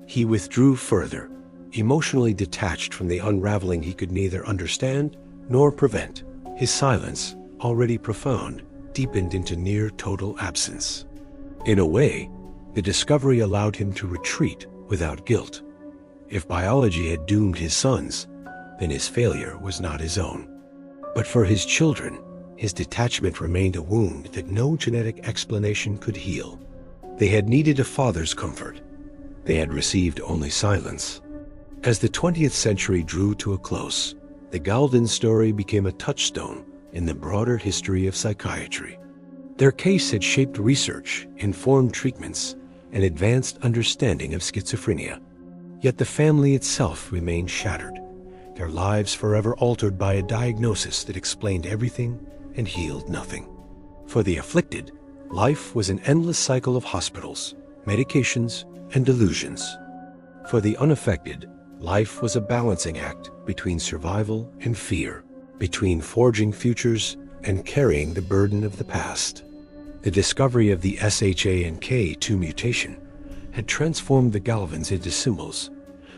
He withdrew further, emotionally detached from the unraveling he could neither understand nor prevent. His silence, already profound, deepened into near total absence. In a way, the discovery allowed him to retreat without guilt. If biology had doomed his sons, then his failure was not his own. But for his children, his detachment remained a wound that no genetic explanation could heal. They had needed a father's comfort. They had received only silence. As the 20th century drew to a close, the Galvin story became a touchstone in the broader history of psychiatry. Their case had shaped research, informed treatments, and advanced understanding of schizophrenia. Yet the family itself remained shattered, their lives forever altered by a diagnosis that explained everything and healed nothing. For the afflicted, life was an endless cycle of hospitals, medications, and delusions. For the unaffected, life was a balancing act between survival and fear, between forging futures and carrying the burden of the past. The discovery of the SHANK2 mutation had transformed the Galvins into symbols,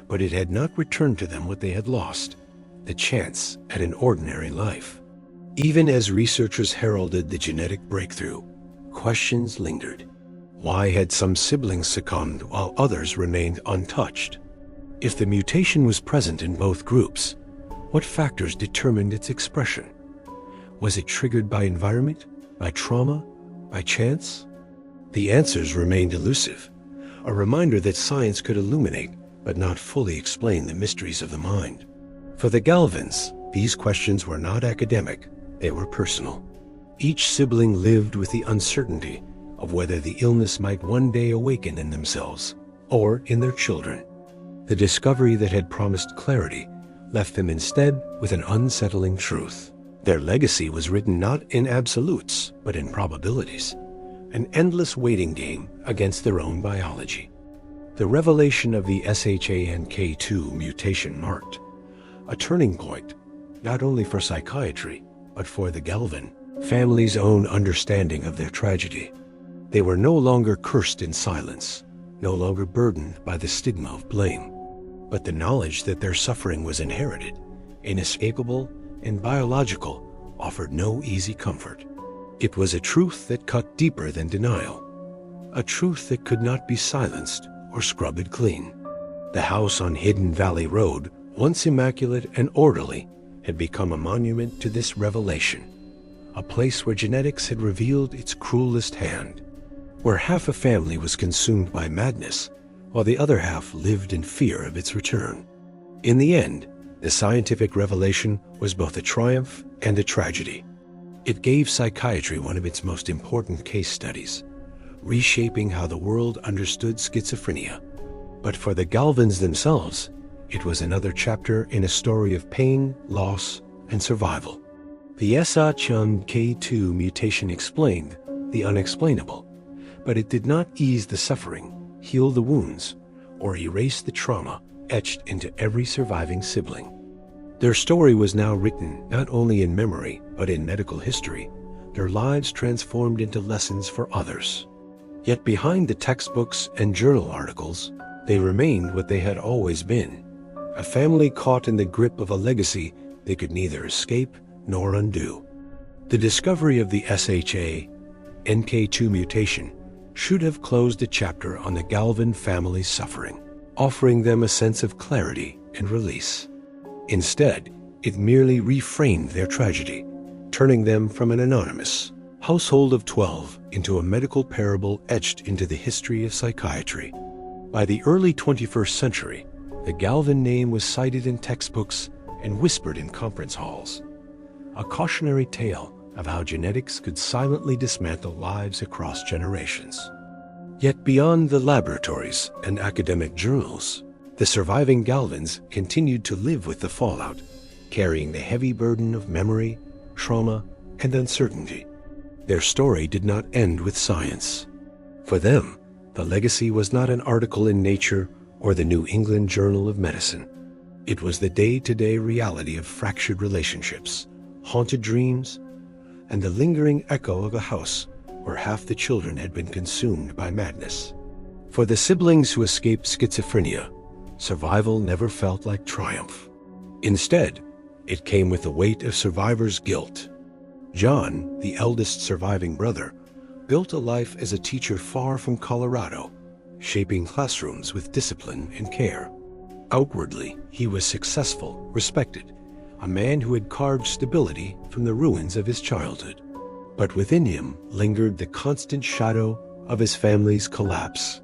but it had not returned to them what they had lost, the chance at an ordinary life. Even as researchers heralded the genetic breakthrough, questions lingered. Why had some siblings succumbed while others remained untouched? If the mutation was present in both groups, what factors determined its expression? Was it triggered by environment, by trauma, by chance? The answers remained elusive, a reminder that science could illuminate but not fully explain the mysteries of the mind. For the Galvins, these questions were not academic, they were personal. Each sibling lived with the uncertainty of whether the illness might one day awaken in themselves or in their children. The discovery that had promised clarity left them instead with an unsettling truth. Their legacy was written not in absolutes, but in probabilities, an endless waiting game against their own biology. The revelation of the SHANK2 mutation marked a turning point, not only for psychiatry, but for the Galvin family's own understanding of their tragedy. They were no longer cursed in silence, no longer burdened by the stigma of blame, but the knowledge that their suffering was inherited, inescapable, and biological offered no easy comfort. It was a truth that cut deeper than denial, a truth that could not be silenced or scrubbed clean. The house on Hidden Valley Road, once immaculate and orderly, had become a monument to this revelation, a place where genetics had revealed its cruelest hand, where half a family was consumed by madness, while the other half lived in fear of its return. In the end, the scientific revelation was both a triumph and a tragedy. It gave psychiatry one of its most important case studies, reshaping how the world understood schizophrenia. But for the Galvins themselves, it was another chapter in a story of pain, loss, and survival. The SHANK2 mutation explained the unexplainable, but it did not ease the suffering, heal the wounds, or erase the trauma etched into every surviving sibling. Their story was now written not only in memory, but in medical history, their lives transformed into lessons for others. Yet behind the textbooks and journal articles, they remained what they had always been, a family caught in the grip of a legacy they could neither escape nor undo. The discovery of the SHANK2 NK2 mutation should have closed a chapter on the Galvin family's suffering, offering them a sense of clarity and release. Instead, it merely reframed their tragedy, turning them from an anonymous household of 12 into a medical parable etched into the history of psychiatry. By the early 21st century, the Galvin name was cited in textbooks and whispered in conference halls, a cautionary tale of how genetics could silently dismantle lives across generations. Yet beyond the laboratories and academic journals, the surviving Galvins continued to live with the fallout, carrying the heavy burden of memory, trauma, and uncertainty. Their story did not end with science. For them, the legacy was not an article in Nature or the New England Journal of Medicine. It was the day-to-day reality of fractured relationships, haunted dreams, and the lingering echo of a house where half the children had been consumed by madness. For the siblings who escaped schizophrenia, survival never felt like triumph. Instead, it came with the weight of survivor's guilt. John, the eldest surviving brother, built a life as a teacher far from Colorado, shaping classrooms with discipline and care. Outwardly, he was successful, respected, a man who had carved stability from the ruins of his childhood. But within him lingered the constant shadow of his family's collapse.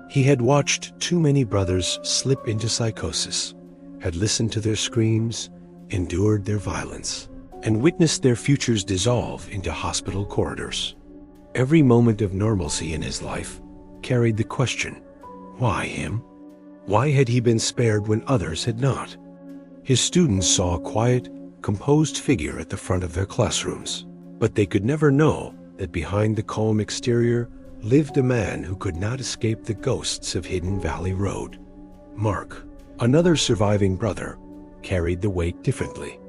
He had watched too many brothers slip into psychosis, had listened to their screams, endured their violence, and witnessed their futures dissolve into hospital corridors. Every moment of normalcy in his life carried the question, why him? Why had he been spared when others had not? His students saw a quiet, composed figure at the front of their classrooms, but they could never know that behind the calm exterior lived a man who could not escape the ghosts of Hidden Valley Road. Mark, another surviving brother, carried the weight differently.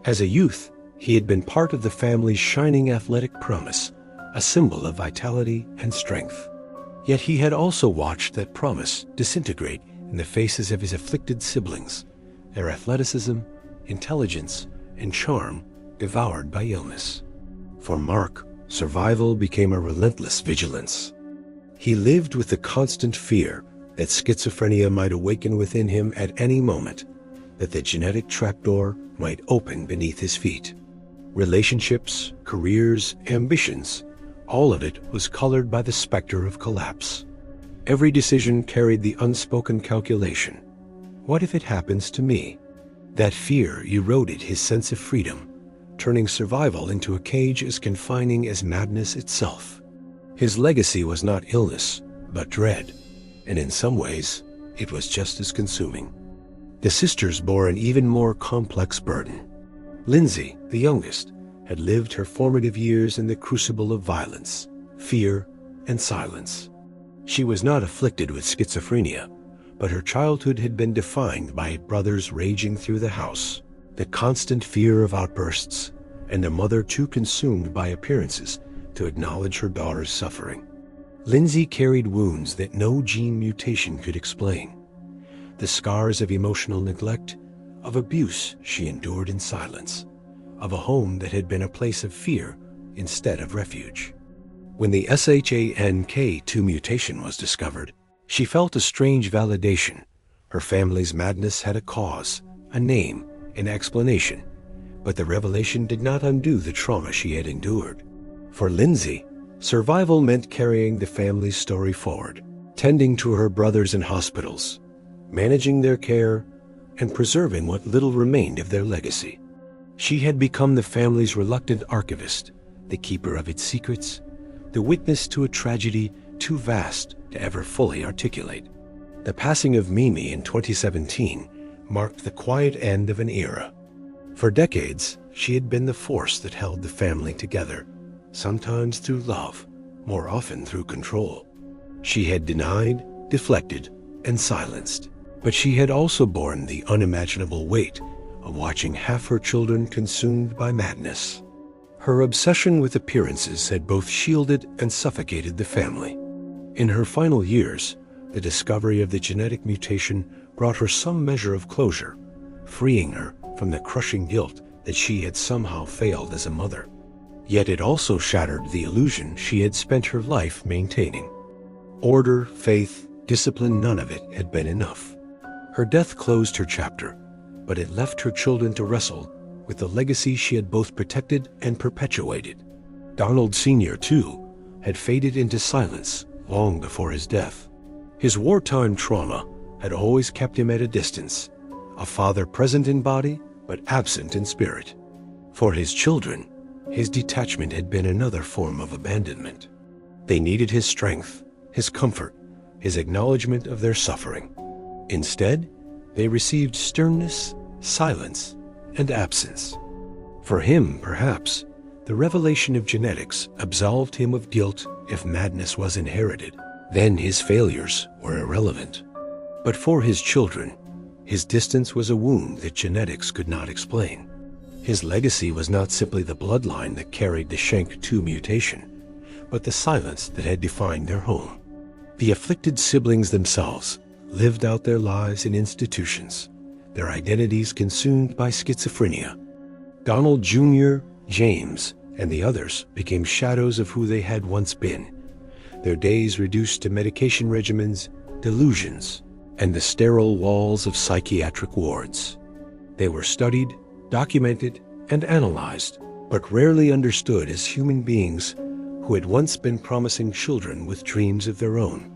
As a youth, he had been part of the family's shining athletic promise, a symbol of vitality and strength. Yet he had also watched that promise disintegrate in the faces of his afflicted siblings, their athleticism, intelligence, and charm devoured by illness. For Mark, survival became a relentless vigilance. He lived with the constant fear that schizophrenia might awaken within him at any moment, that the genetic trapdoor might open beneath his feet. Relationships, careers, ambitions, all of it was colored by the specter of collapse. Every decision carried the unspoken calculation, what if it happens to me? That fear eroded his sense of freedom, turning survival into a cage as confining as madness itself. His legacy was not illness, but dread, and in some ways, it was just as consuming. The sisters bore an even more complex burden. Lindsay, the youngest, had lived her formative years in the crucible of violence, fear, and silence. She was not afflicted with schizophrenia, but her childhood had been defined by brothers raging through the house, the constant fear of outbursts, and a mother too consumed by appearances to acknowledge her daughter's suffering. Lindsay carried wounds that no gene mutation could explain, the scars of emotional neglect, of abuse she endured in silence, of a home that had been a place of fear instead of refuge. When the SHANK2 mutation was discovered, she felt a strange validation. Her family's madness had a cause, a name, an explanation, but the revelation did not undo the trauma she had endured. For Lindsay, survival meant carrying the family's story forward, tending to her brothers in hospitals, managing their care, and preserving what little remained of their legacy. She had become the family's reluctant archivist, the keeper of its secrets, the witness to a tragedy too vast to ever fully articulate. The passing of Mimi in 2017 marked the quiet end of an era. For decades, she had been the force that held the family together, sometimes through love, more often through control. She had denied, deflected, and silenced, but she had also borne the unimaginable weight of watching half her children consumed by madness. Her obsession with appearances had both shielded and suffocated the family. In her final years, the discovery of the genetic mutation brought her some measure of closure, freeing her from the crushing guilt that she had somehow failed as a mother. Yet it also shattered the illusion she had spent her life maintaining. Order, faith, discipline, none of it had been enough. Her death closed her chapter, but it left her children to wrestle with the legacy she had both protected and perpetuated. Donald Sr., too, had faded into silence long before his death. His wartime trauma had always kept him at a distance, a father present in body but absent in spirit. For his children, his detachment had been another form of abandonment. They needed his strength, his comfort, his acknowledgement of their suffering. Instead, they received sternness, silence, and absence. For him, perhaps, the revelation of genetics absolved him of guilt if madness was inherited. Then his failures were irrelevant. But for his children, his distance was a wound that genetics could not explain. His legacy was not simply the bloodline that carried the SHANK2 mutation, but the silence that had defined their home. The afflicted siblings themselves lived out their lives in institutions, their identities consumed by schizophrenia. Donald Jr., James, and the others became shadows of who they had once been, their days reduced to medication regimens, delusions, and the sterile walls of psychiatric wards. They were studied, documented, and analyzed, but rarely understood as human beings who had once been promising children with dreams of their own.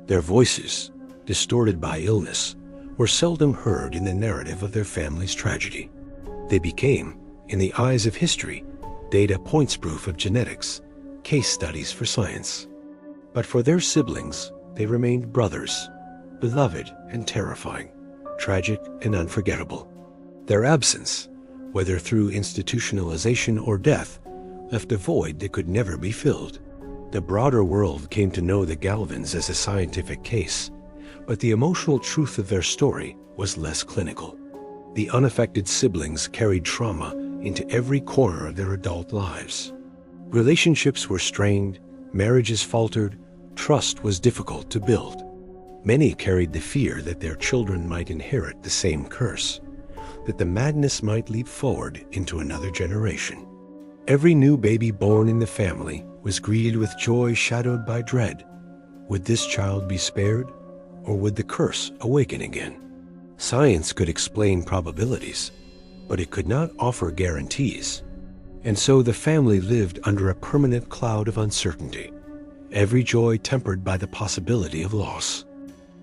Their voices, distorted by illness, were seldom heard in the narrative of their family's tragedy. They became, in the eyes of history, data points proof of genetics, case studies for science. But for their siblings, they remained brothers, beloved and terrifying, tragic and unforgettable. Their absence, whether through institutionalization or death, left a void that could never be filled. The broader world came to know the Galvins as a scientific case, but the emotional truth of their story was less clinical. The unaffected siblings carried trauma into every corner of their adult lives. Relationships were strained, marriages faltered, trust was difficult to build. Many carried the fear that their children might inherit the same curse, that the madness might leap forward into another generation. Every new baby born in the family was greeted with joy shadowed by dread. Would this child be spared, or would the curse awaken again? Science could explain probabilities, but it could not offer guarantees. And so the family lived under a permanent cloud of uncertainty, every joy tempered by the possibility of loss.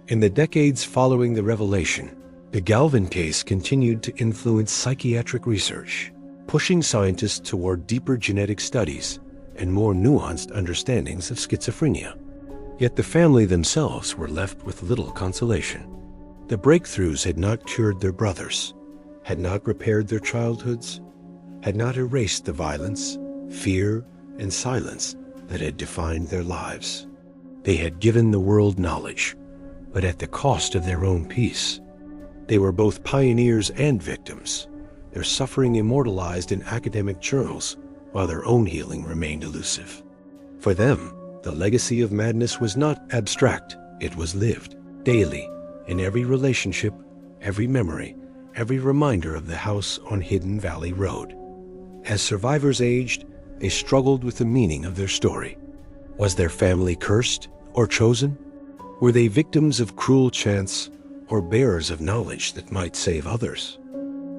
In the decades following the revelation, the Galvin case continued to influence psychiatric research, pushing scientists toward deeper genetic studies and more nuanced understandings of schizophrenia. Yet the family themselves were left with little consolation. The breakthroughs had not cured their brothers, had not repaired their childhoods, had not erased the violence, fear, and silence that had defined their lives. They had given the world knowledge, but at the cost of their own peace. They were both pioneers and victims, their suffering immortalized in academic journals, while their own healing remained elusive. For them, the legacy of madness was not abstract, it was lived, daily, in every relationship, every memory, every reminder of the house on Hidden Valley Road. As survivors aged, they struggled with the meaning of their story. Was their family cursed or chosen? Were they victims of cruel chance or bearers of knowledge that might save others?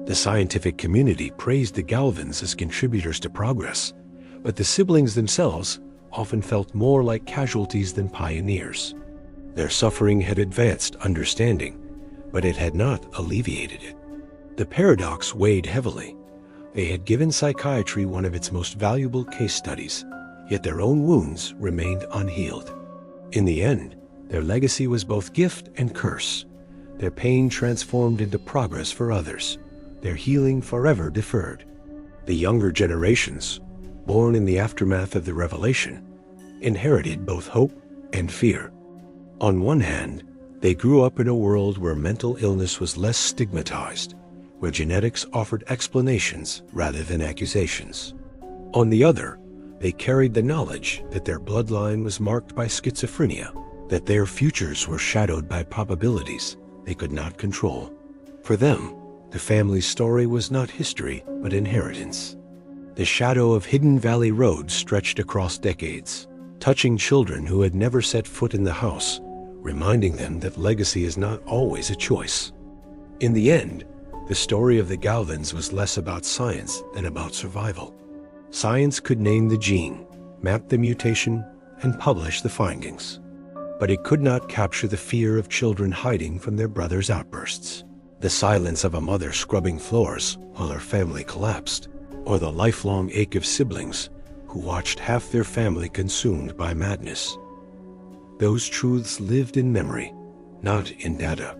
The scientific community praised the Galvins as contributors to progress, but the siblings themselves often felt more like casualties than pioneers. Their suffering had advanced understanding, but it had not alleviated it. The paradox weighed heavily. They had given psychiatry one of its most valuable case studies, yet their own wounds remained unhealed. In the end, their legacy was both gift and curse, their pain transformed into progress for others, their healing forever deferred. The younger generations, born in the aftermath of the revelation, inherited both hope and fear. On one hand, they grew up in a world where mental illness was less stigmatized, where genetics offered explanations rather than accusations. On the other, they carried the knowledge that their bloodline was marked by schizophrenia, that their futures were shadowed by probabilities they could not control. For them, the family's story was not history, but inheritance. The shadow of Hidden Valley Road stretched across decades, touching children who had never set foot in the house, reminding them that legacy is not always a choice. In the end, the story of the Galvins was less about science than about survival. Science could name the gene, map the mutation, and publish the findings. But it could not capture the fear of children hiding from their brother's outbursts, the silence of a mother scrubbing floors while her family collapsed, or the lifelong ache of siblings who watched half their family consumed by madness. Those truths lived in memory, not in data.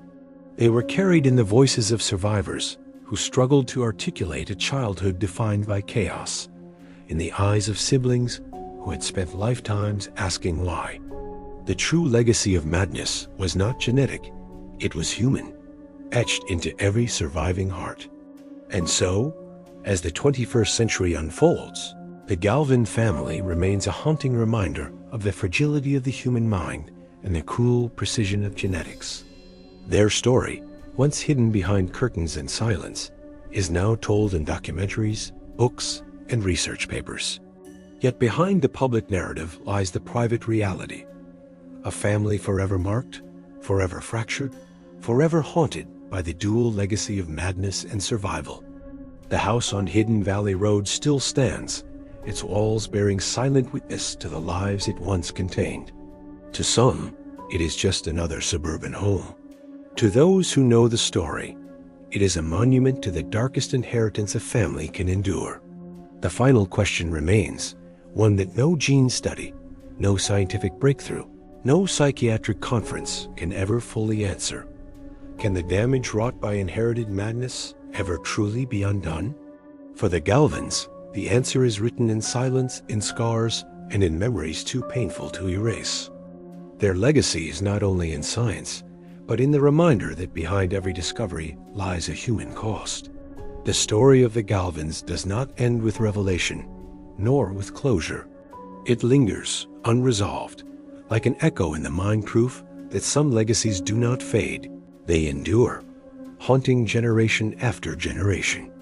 They were carried in the voices of survivors who struggled to articulate a childhood defined by chaos, in the eyes of siblings who had spent lifetimes asking why. The true legacy of madness was not genetic, it was human, etched into every surviving heart. And so, as the 21st century unfolds, the Galvin family remains a haunting reminder of the fragility of the human mind and the cruel precision of genetics. Their story, once hidden behind curtains and silence, is now told in documentaries, books, and research papers. Yet behind the public narrative lies the private reality. A family forever marked, forever fractured, forever haunted by the dual legacy of madness and survival. The house on Hidden Valley Road still stands, its walls bearing silent witness to the lives it once contained. To some, it is just another suburban home. To those who know the story, it is a monument to the darkest inheritance a family can endure. The final question remains, one that no gene study, no scientific breakthrough, no psychiatric conference can ever fully answer. Can the damage wrought by inherited madness ever truly be undone? For the Galvins, the answer is written in silence, in scars, and in memories too painful to erase. Their legacy is not only in science, but in the reminder that behind every discovery lies a human cost. The story of the Galvins does not end with revelation, nor with closure. It lingers, unresolved, like an echo in the mind proof that some legacies do not fade, they endure, haunting generation after generation.